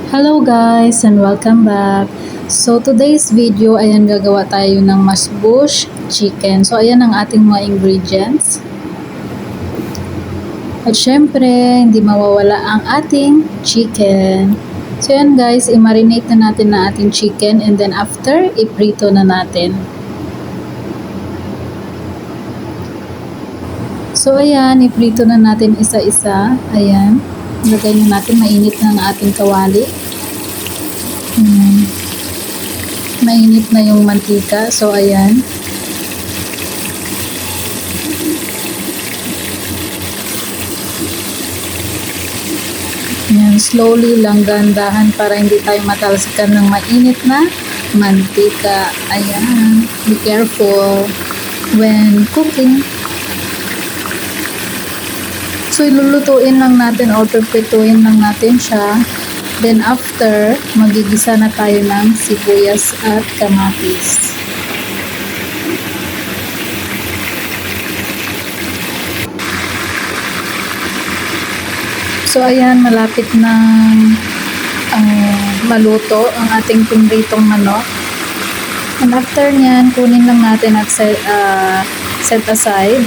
Hello guys and welcome back. So today's video, ayan gagawa tayo ng masbush chicken. So ayan ang ating mga ingredients. At syempre, hindi mawawala ang ating chicken. So ayan guys, i-marinate na natin na ating chicken and then after, iprito na natin. So ayan, iprito na natin isa-isa. Ayan, lagay na natin, mainit na ang ating kawali. Mainit na yung mantika. So, ayan. Ayan, slowly lang, gandahan para hindi tayo matalsikan ng mainit na mantika. Ayan. Be careful when cooking. So, ilulutuin lang natin or prepituin lang natin siya. Then after, magigisa na tayo ng sibuyas at kamatis. So ayan, malapit ng maluto ang ating pinritong manok. And after nyan, kunin lang natin at set aside.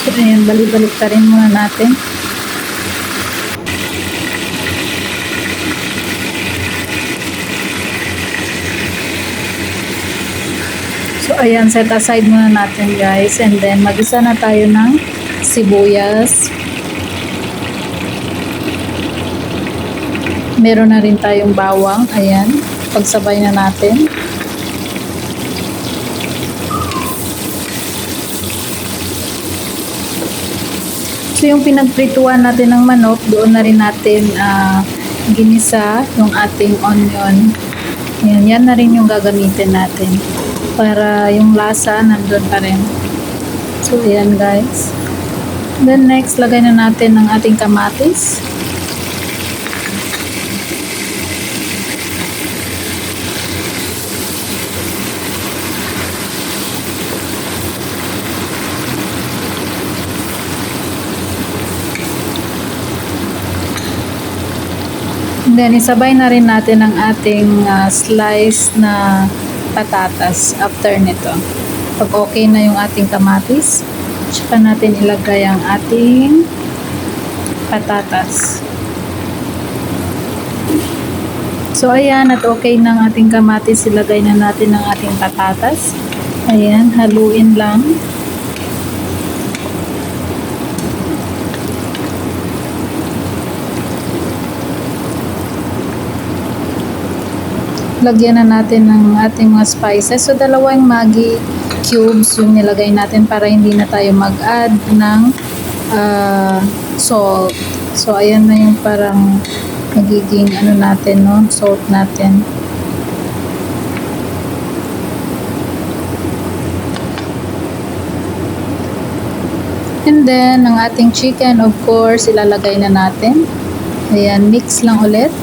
So ayan, balik-balik ta rin muna natin. So ayan, set aside muna natin guys. And then mag-isa na tayo ng sibuyas. Meron na rin tayong bawang. Ayan, pagsabay na natin. So yung pinagprituan natin ng manok, doon na rin natin ginisa yung ating onion. Ayan, yan na rin yung gagamitin natin para yung lasa nandun pa rin. So ayan guys. Then next, lagay na natin ng ating kamatis. Then, isabay na rin natin ang ating slice na patatas after nito. Pag okay na yung ating kamatis, tsaka natin ilagay ang ating patatas. So, ayan, at okay na ang ating kamatis, ilagay na natin ang ating patatas. Ayan, haluin lang. Lagyan na natin ng ating mga spices. So, dalawang Maggi cubes yung nilagay natin para hindi na tayo mag-add ng salt. So, ayan na yung parang magiging natin, no? Salt natin. And then, ang ating chicken, of course, ilalagay na natin. Ayan, mix lang ulit.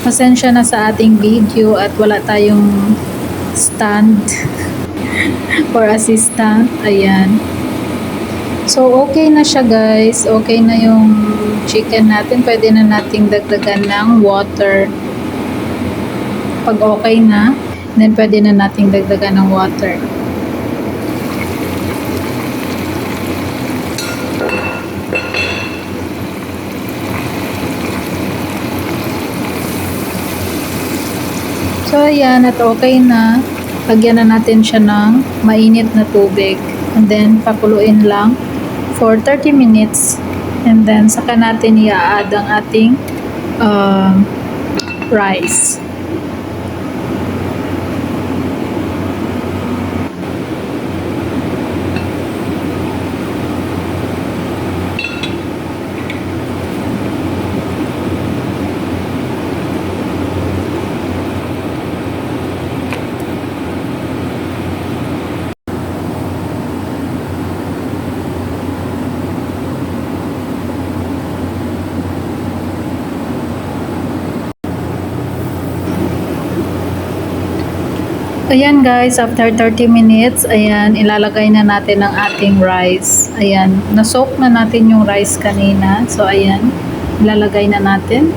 Pasensya na sa ating video at wala tayong stand or assistant. Ayan. So, okay na siya guys. Okay na yung chicken natin. Pwede na nating dagdagan ng water. Pag okay na, then pwede na nating dagdagan ng water. So, ayan, at okay na. Lagyan na natin siya ng mainit na tubig. And then, pakuluin lang for 30 minutes. And then, saka natin i-add ang ating rice. Ayan guys, after 30 minutes, ayan, ilalagay na natin ang ating rice. Ayan, na-soak na natin yung rice kanina. So ayan, ilalagay na natin.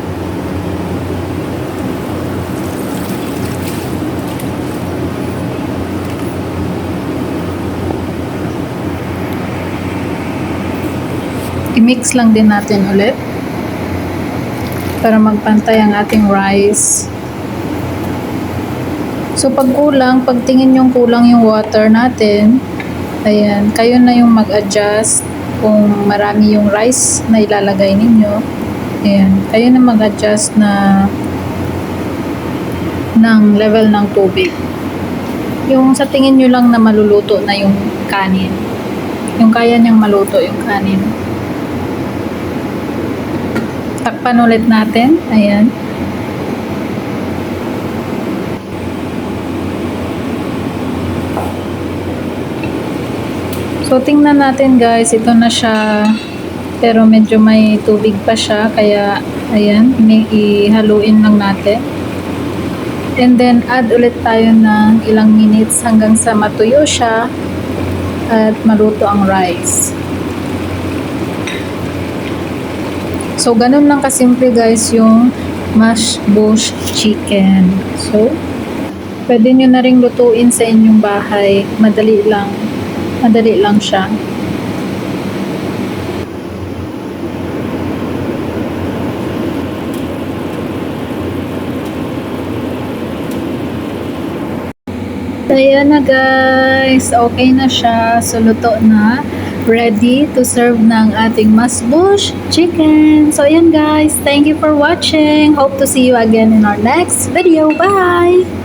I-mix lang din natin ulit para magpantay ang ating rice. So pag kulang, pag tingin yung kulang yung water natin, ayan, kayo na yung mag-adjust kung marami yung rice na ilalagay ninyo. Ayan, kayo na mag-adjust na ng level ng tubig. Yung sa tingin nyo lang na maluluto na yung kanin. Yung kaya niyang maluto yung kanin. Takpan ulit natin. Ayan. So, tingnan natin guys. Ito na siya. Pero medyo may tubig pa siya. Kaya, ayan. Ihaluin lang natin. And then, add ulit tayo ng ilang minutes hanggang sa matuyo siya. At maluto ang rice. So, ganun lang kasimple guys yung mashed bush chicken. So, pwede nyo na rin lutuin sa inyong bahay. Madali lang. Madali lang siya. Ayan na guys. Okay na siya. So, luto na. Ready to serve ng ating mashed bush chicken. So, ayan guys. Thank you for watching. Hope to see you again in our next video. Bye!